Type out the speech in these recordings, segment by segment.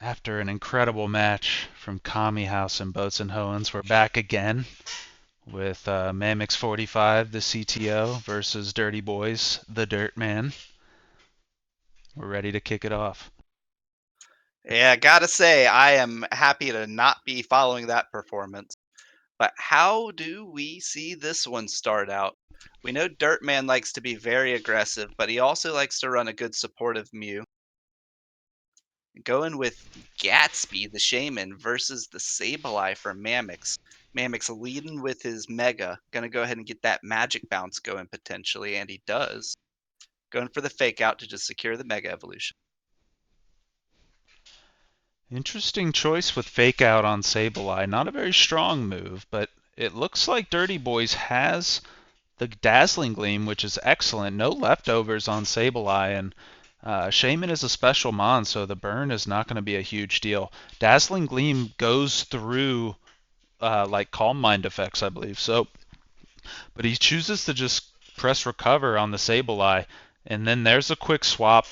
After an incredible match from Kami House and Boats and Hoens, we're back again with Mamix 45, the CTO, versus Dirty Boys, the Dirt Man. We're ready to kick it off. Yeah, gotta say, I am happy to not be following that performance. But how do we see this one start out? We know Dirtman likes to be very aggressive, but he also likes to run a good supportive Mew. Going with Gatsby, the Shaman, versus the Sableye for Mammox. Mammox leading with his Mega. Gonna go ahead and get that magic bounce going potentially, and he does. Going for the fake out to just secure the Mega Evolution. Interesting choice with Fake Out on Sableye. Not a very strong move, but it looks like Dirty Boys has the Dazzling Gleam, which is excellent. No leftovers on Sableye, and Shaman is a special mon, so the burn is not going to be a huge deal. Dazzling Gleam goes through like Calm Mind effects, I believe. So, but he chooses to just press recover on the Sableye, and then there's a quick swap.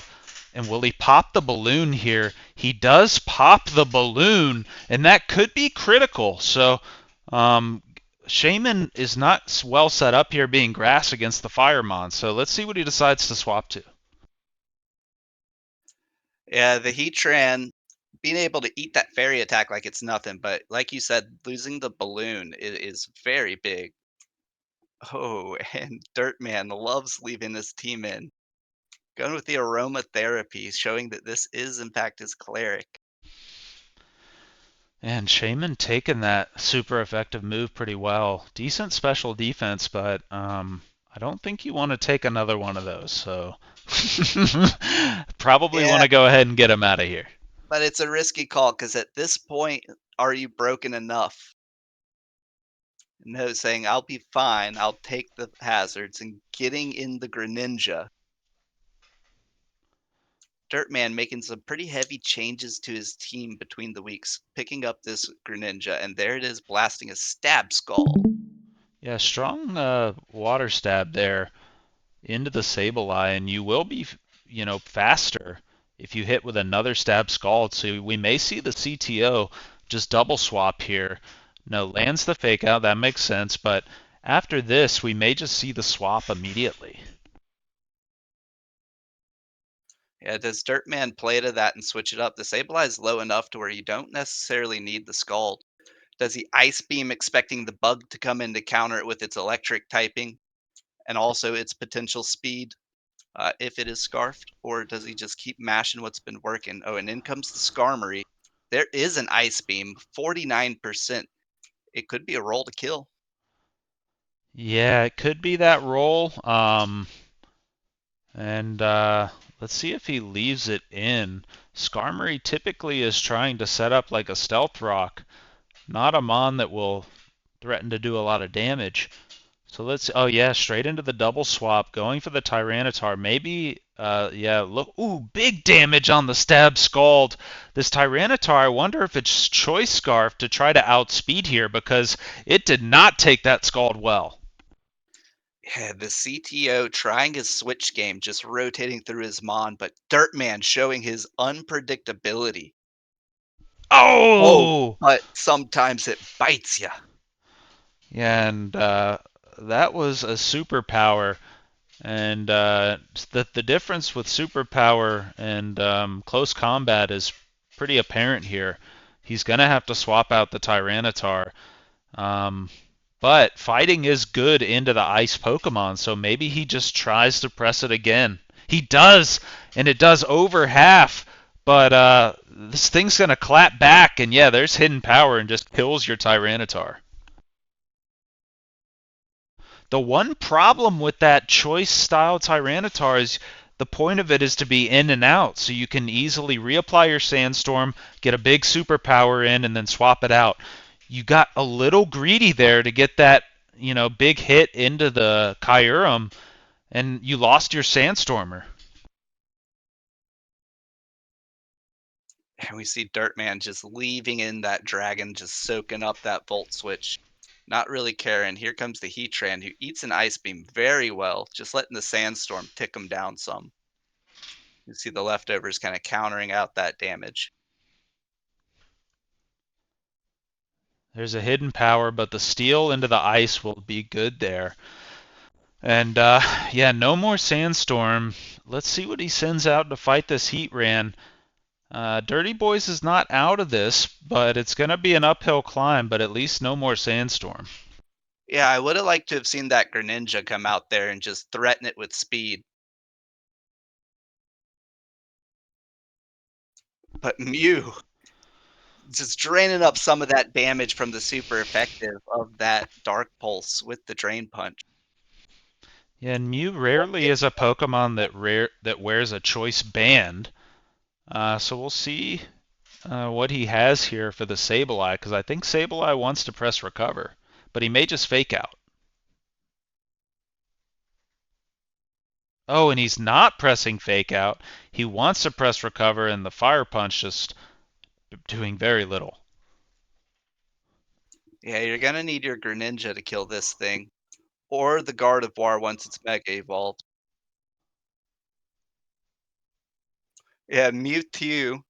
And will he pop the balloon here? He does pop the balloon, and that could be critical. So, um, Shaman is not well set up here being grass against the Firemon. So let's see what he decides to swap to. Yeah, the Heatran being able to eat that fairy attack like it's nothing, but like you said, losing the balloon is very big. Oh, and Dirtman loves leaving his team in. Going with the aromatherapy, showing that this is in fact his cleric. And Shaman taking that super effective move pretty well. Decent special defense, but I don't think you want to take another one of those. So probably want Yeah, to go ahead and get him out of here. but it's a risky call because at this point, are you broken enough? No, saying I'll be fine, I'll take the hazards and getting in the Greninja. Dirtman making some pretty heavy changes to his team between the weeks, picking up this Greninja, and there it is blasting a Stab Skull. Yeah, strong water stab there into the Sableye, and you will be, faster if you hit with another stab scald. So we may see the CTO just double swap here. No, lands the fake out, that makes sense, but after this, we may just see the swap immediately. Yeah, does Dirtman play to that and switch it up? The Sableye is low enough to where you don't necessarily need the Scald. Does he Ice Beam expecting the bug to come in to counter it with its electric typing and also its potential speed if it is scarfed? Or does he just keep mashing what's been working? Oh, and in comes the Skarmory. There is an Ice Beam, 49%. It could be a roll to kill. Yeah, it could be that roll. And let's see if he leaves it in. Skarmory typically is trying to set up like a stealth rock, not a mon that will threaten to do a lot of damage. So let's. Oh yeah, straight into the double swap, going for the Tyranitar. Maybe. Yeah. Look. Ooh, big damage on the stab scald. This Tyranitar. I wonder if it's choice scarf to try to outspeed here because it did not take that scald well. Yeah, the CTO trying his switch game, just rotating through his Mon, but Dirtman showing his unpredictability. Oh, Oh. but sometimes it bites you. Yeah, and that was a superpower. And the difference with superpower and close combat is pretty apparent here. He's gonna have to swap out the Tyranitar. Um, but fighting is good into the ice Pokemon, so maybe he just tries to press it again. He does, and it does over half. But this thing's gonna clap back, and yeah, there's hidden power and just kills your Tyranitar. The one problem with that choice style Tyranitar is the point of it is to be in and out, so you can easily reapply your Sandstorm, get a big superpower in, and then swap it out. You got a little greedy there to get that, big hit into the Kyurem, and you lost your Sandstormer. And we see Dirtman just leaving in that dragon, just soaking up that Volt Switch. Not really caring. Here comes the Heatran, who eats an Ice Beam very well, just letting the Sandstorm tick him down some. You see the leftovers kind of countering out that damage. There's a hidden power, but the steel into the ice will be good there. And yeah, no more sandstorm. Let's see what he sends out to fight this heat ran. Dirty Boys is not out of this, but it's going to be an uphill climb, but at least no more sandstorm. Yeah, I would have liked to have seen that Greninja come out there and just threaten it with speed. But Mew just draining up some of that damage from the super effective of that Dark Pulse with the Drain Punch. Yeah, and Mew rarely is a Pokemon that wears a choice band. So we'll see what he has here for the Sableye, because I think Sableye wants to press recover, but he may just fake out. Oh, and he's not pressing fake out. He wants to press recover, and the Fire Punch just doing very little. Yeah, you're gonna need your Greninja to kill this thing, or the Gardevoir once it's Mega Evolved. Yeah, Mewtwo.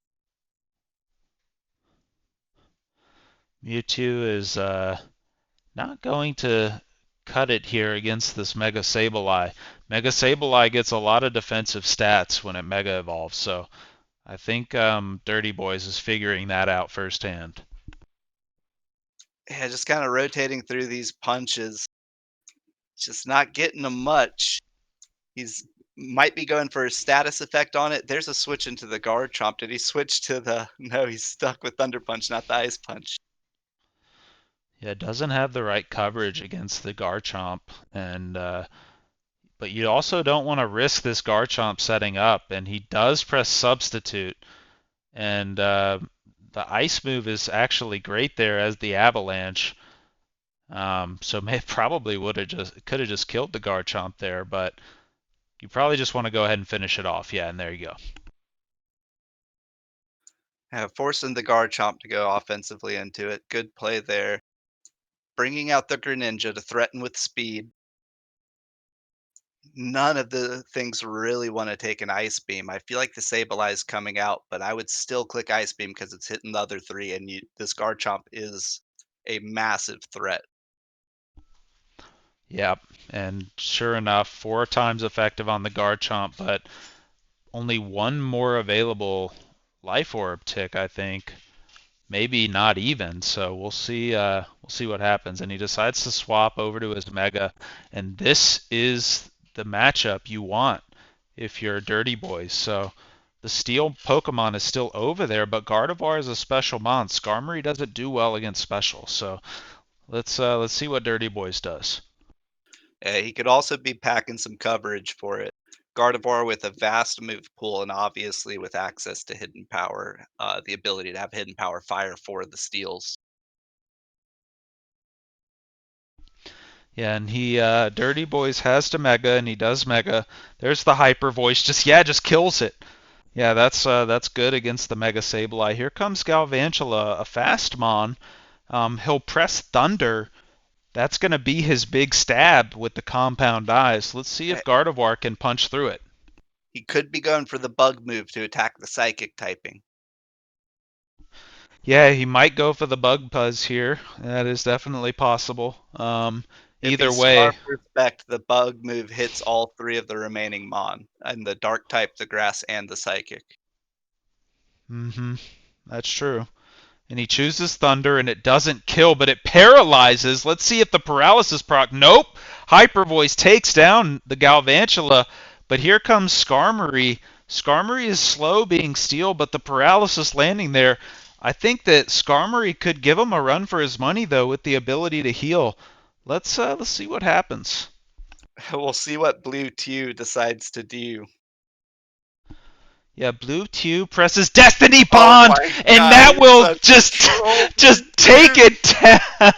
Mewtwo is not going to cut it here against this Mega Sableye. Mega Sableye gets a lot of defensive stats when it Mega Evolves, so I think Dirty Boys is figuring that out firsthand. Yeah, just kind of rotating through these punches, just not getting them much. He's might be going for a status effect on it. There's a switch into the Garchomp. Did he switch to the? No, he's stuck with Thunder Punch, not the Ice Punch. Yeah, it doesn't have the right coverage against the Garchomp, and but you also don't want to risk this Garchomp setting up, and he does press Substitute, and the Ice move is actually great there as the Avalanche. So may probably would have just could have just killed the Garchomp there, but you probably just want to go ahead and finish it off. Yeah, and there you go. Forcing the Garchomp to go offensively into it. Good play there. Bringing out the Greninja to threaten with speed. None of the things really want to take an Ice Beam. I feel like the Sableye is coming out, but I would still click Ice Beam because it's hitting the other three, and this Garchomp is a massive threat. Yep, and sure enough, 4 times effective on the Garchomp, but only one more available Life Orb tick, I think. Maybe not even. So we'll see. We'll see what happens. And he decides to swap over to his Mega, and this is the matchup you want if you're Dirty Boys. So the Steel Pokemon is still over there, but Gardevoir is a special mon. Skarmory doesn't do well against special. So let's see what Dirty Boys does. He could also be packing some coverage for it. Gardevoir with a vast move pool and obviously with access to hidden power, the ability to have hidden power fire for the steals. Yeah, and he Dirty Boys has to Mega, and he does Mega. There's the Hyper Voice. Just kills it. Yeah, that's good against the Mega Sableye. Here comes Galvantula, a fast mon. He'll press Thunder. That's going to be his big stab with the compound eyes. Let's see Uh, if Gardevoir can punch through it. He could be going for the bug move to attack the psychic typing. Yeah, he might go for the Bug Buzz here. That is definitely possible. If Either he's way, Scarf Respect, the bug move hits all three of the remaining Mon, and the dark type, the grass, and the psychic. hmm that's true. And he chooses Thunder, and it doesn't kill, but it paralyzes. Let's see if the paralysis proc. Nope. Hyper Voice takes down the Galvantula, but here comes Skarmory. Skarmory is slow being steel, but the paralysis landing there. I think that Skarmory could give him a run for his money, though, with the ability to heal. Let's see what happens. We'll see what Blue Tew decides to do. Yeah, Blue Tew presses Destiny Oh Bond, my and god, that he's will such a just troll, just Blue take Tew! it down.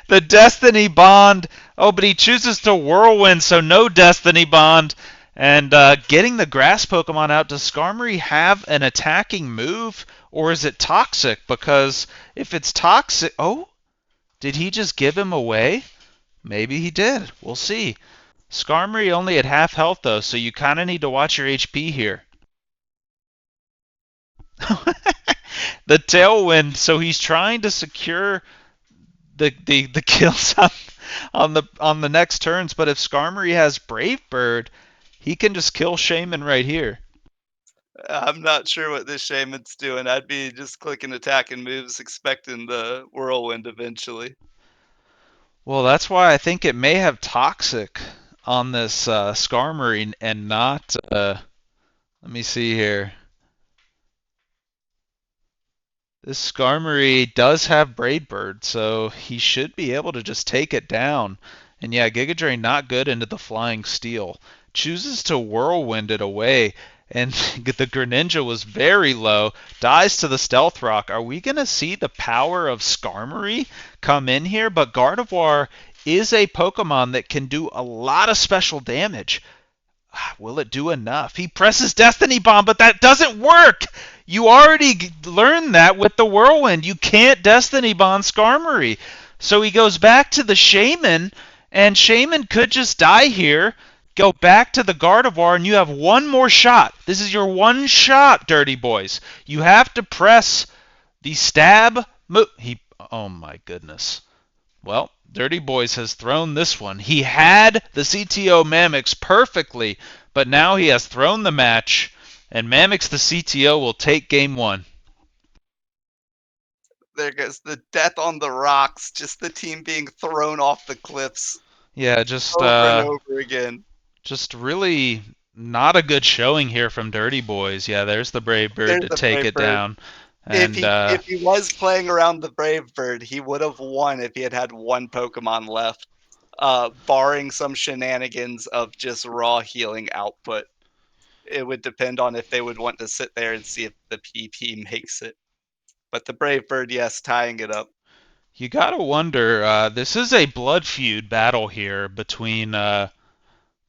The Destiny Bond. Oh, but he chooses to Whirlwind, so no Destiny Bond. And getting the Grass Pokemon out, does Skarmory have an attacking move, or is it Toxic? Because if it's Toxic, oh, did he just give him away? Maybe he did. We'll see. Skarmory only at half health though, so you kind of need to watch your HP here. The Tailwind, so he's trying to secure the kills on the next turns. But if Skarmory has Brave Bird, he can just kill Shaman right here. I'm not sure what this shaman's doing. I'd be just clicking attack and moves, expecting the whirlwind eventually. Well, that's why I think it may have Toxic on this Skarmory and not. Let me see here. This Skarmory does have Braid Bird, so he should be able to just take it down. And yeah, Giga Drain not good into the Flying Steel. Chooses to Whirlwind it away, and the Greninja was very low. Dies to the Stealth Rock. Are we going to see the power of Skarmory come in here? But Gardevoir is a Pokemon that can do a lot of special damage. Will it do enough? He presses Destiny Bomb, but that doesn't work. You already learned that with the Whirlwind. You can't Destiny Bomb Skarmory. So he goes back to the Shaman, and Shaman could just die here. Go back to the Gardevoir, and you have one more shot. This is your one shot, Dirty Boys. You have to press the stab move. Oh my goodness. Well, Dirty Boys has thrown this one. He had the CTO Mammox perfectly, but now he has thrown the match, and Mammox the CTO will take game one. There goes the death on the rocks, just the team being thrown off the cliffs Yeah, over and over again. just really not a good showing here from Dirty Boys. Yeah, there's the Brave Bird There's to the take Brave it Bird. down. If And he was playing around the Brave Bird, he would have won if he had had one Pokemon left, barring some shenanigans of just raw healing output. It would depend on if they would want to sit there and see if the PP makes it. But the Brave Bird, yes, tying it up. you gotta wonder, this is a blood feud battle here between the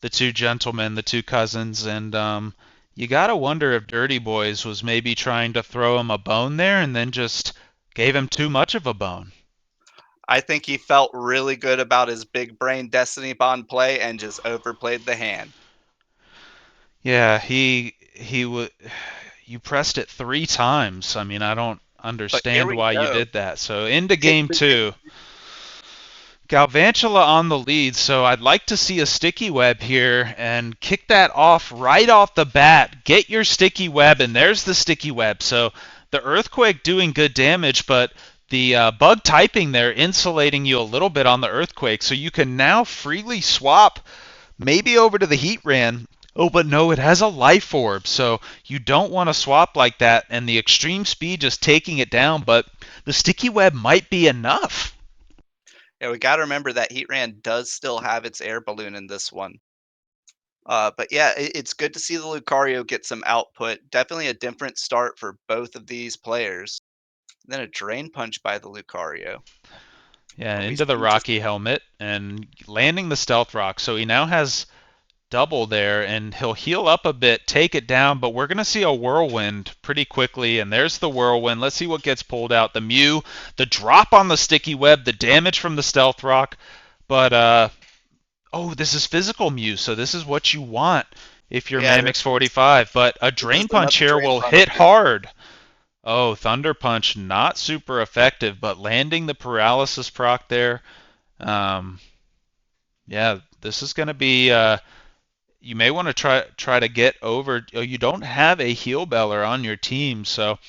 two gentlemen, the two cousins, and you gotta wonder if Dirty Boys was maybe trying to throw him a bone there and then just gave him too much of a bone. I think he felt really good about his big brain Destiny Bond play and just overplayed the hand. Yeah, he would. You pressed it 3 times. I mean, I don't But here understand we why you go. did that. So into Kick game the two, Galvantula on the lead, so I'd like to see a sticky web here and kick that off right off the bat. Get your sticky web, and there's the sticky web. So the Earthquake doing good damage, but the bug typing there insulating you a little bit on the Earthquake, so you can now freely swap maybe over to the Heat Ran. Oh, but no, it has a life orb, so you don't want to swap like that, and the extreme speed just taking it down, but the sticky web might be enough. Yeah, we got to remember that Heatran does still have its air balloon in this one. But yeah, it's good to see the Lucario get some output. Definitely a different start for both of these players. Then a drain punch by the Lucario. Yeah, We into the see just Rocky helmet and landing the Stealth Rock. So he now has double there, and he'll heal up a bit, take it down, but we're going to see a Whirlwind pretty quickly, and there's the Whirlwind. Let's see what gets pulled out. The Mew, the drop on the Sticky Web, the damage from the Stealth Rock, but, oh, this is physical Mew, so this is what you want if you're yeah, Mammox 45, but a this is Drain Punch another here drain will funnel hit too. hard. Oh, Thunder Punch, not super effective, but landing the paralysis proc there. Um, yeah, this is going to be. You may want to try to get over. Oh, you don't have a heal beller on your team, so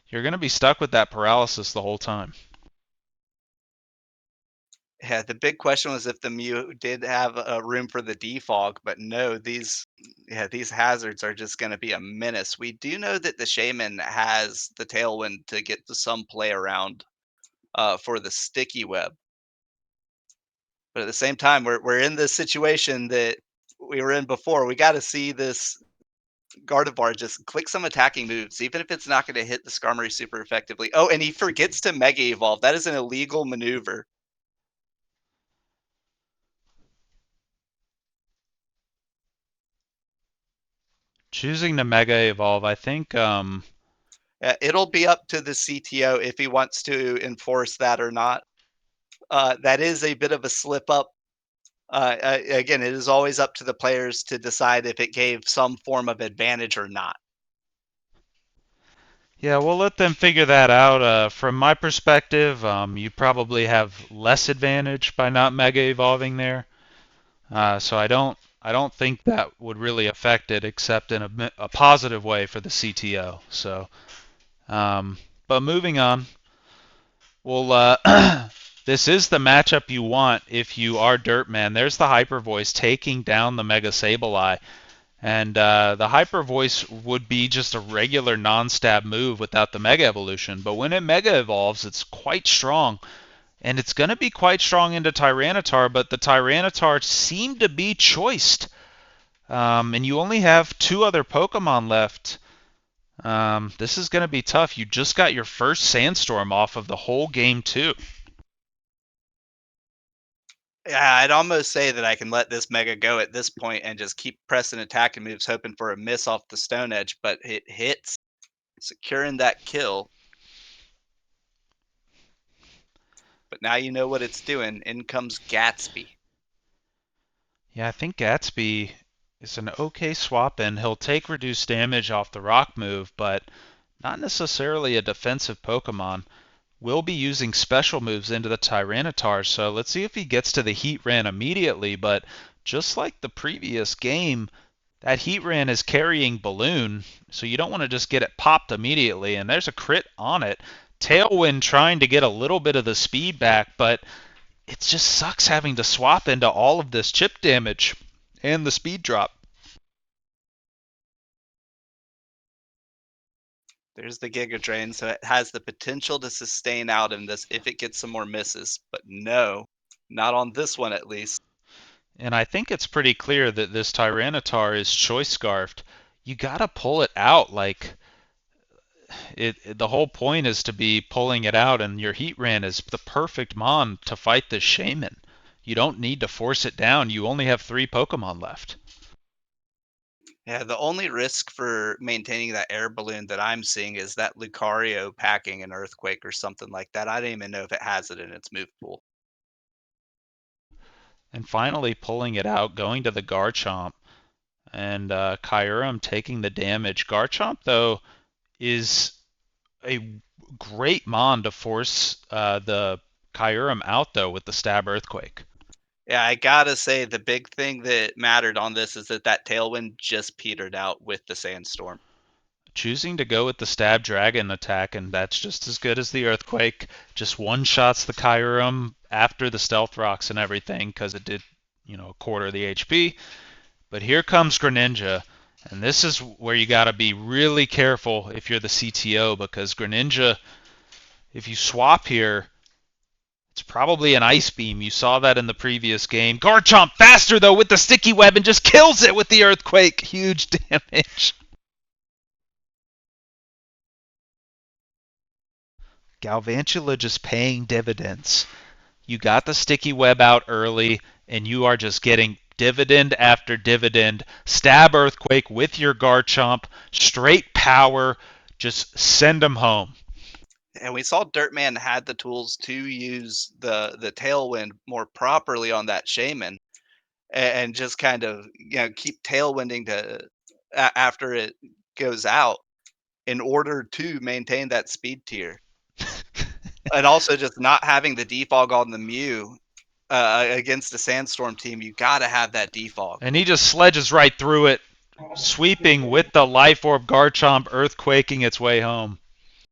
you're going to be stuck with that paralysis the whole time. Yeah, the big question was if the Mew did have a room for the defog, but no, these hazards are just going to be a menace. We do know that the Shaman has the Tailwind to get to some play around for the sticky web. But at the same time, we're in this situation that we were in before. We got to see this Gardevoir just click some attacking moves, even if it's not going to hit the Skarmory super effectively. Oh, and he forgets to Mega Evolve. That is an illegal maneuver. Choosing to Mega Evolve, I think. It'll be up to the CTO if he wants to enforce that or not. That is a bit of a slip up. Again, it is always up to the players to decide if it gave some form of advantage or not. Yeah, we'll let them figure that out. From my perspective, you probably have less advantage by not mega evolving there. So I don't think that would really affect it, except in a positive way for the CTO. So, um, but moving on, well, this is the matchup you want if you are Dirtman. There's the Hyper Voice taking down the Mega Sableye. And the Hyper Voice would be just a regular non-stab move without the Mega Evolution. But when it Mega Evolves, it's quite strong. And it's going to be quite strong into Tyranitar, but the Tyranitar seemed to be choiced. And you only have two other Pokemon left. This is going to be tough. You just got your first Sandstorm off of the whole game, too. Yeah, I'd almost say that I can let this Mega go at this point and just keep pressing attacking moves, hoping for a miss off the Stone Edge, but it hits, securing that kill. But now you know what it's doing. In comes Gatsby. Yeah, I think Gatsby is an okay swap in. He'll take reduced damage off the rock move, but not necessarily a defensive Pokemon. Will be using special moves into the Tyranitar, so let's see if he gets to the Heatran immediately, but just like the previous game, that Heatran is carrying Balloon, so you don't want to just get it popped immediately, and there's a crit on it. Tailwind trying to get a little bit of the speed back, but it just sucks having to swap into all of this chip damage and the speed drop. There's the Giga Drain, so it has the potential to sustain out in this if it gets some more misses. But no, not on this one at least. And I think it's pretty clear that this Tyranitar is choice scarfed. You gotta pull it out. Like the whole point is to be pulling it out, and your Heatran is the perfect mon to fight this Shaman. You don't need to force it down. You only have three Pokemon left. Yeah, the only risk for maintaining that air balloon that I'm seeing is that Lucario packing an Earthquake or something like that. I don't even know if it has it in its move pool. And finally pulling it out, going to the Garchomp, and Kyurem taking the damage. Garchomp, though, is a great mon to force the Kyurem out, though, with the Stab Earthquake. Yeah, I gotta say the big thing that mattered on this is that Tailwind just petered out with the Sandstorm. Choosing to go with the Stab Dragon attack, and that's just as good as the Earthquake. Just one shots the Kyurem after the Stealth Rocks and everything, because it did, a quarter of the HP. But here comes Greninja, and this is where you got to be really careful if you're the CTO, because Greninja, if you swap here, it's probably an Ice Beam. You saw that in the previous game. Garchomp faster, though, with the Sticky Web and just kills it with the Earthquake. Huge damage. Galvantula just paying dividends. You got the Sticky Web out early, and you are just getting dividend after dividend. Stab Earthquake with your Garchomp. Straight power. Just send them home. And we saw Dirtman had the tools to use the Tailwind more properly on that Shaman, and just kind of keep tailwinding to after it goes out in order to maintain that speed tier, and also just not having the defog on the Mew against the Sandstorm team. You got to have that defog. And he just sledges right through it, sweeping with the Life Orb Garchomp, earthquaking its way home.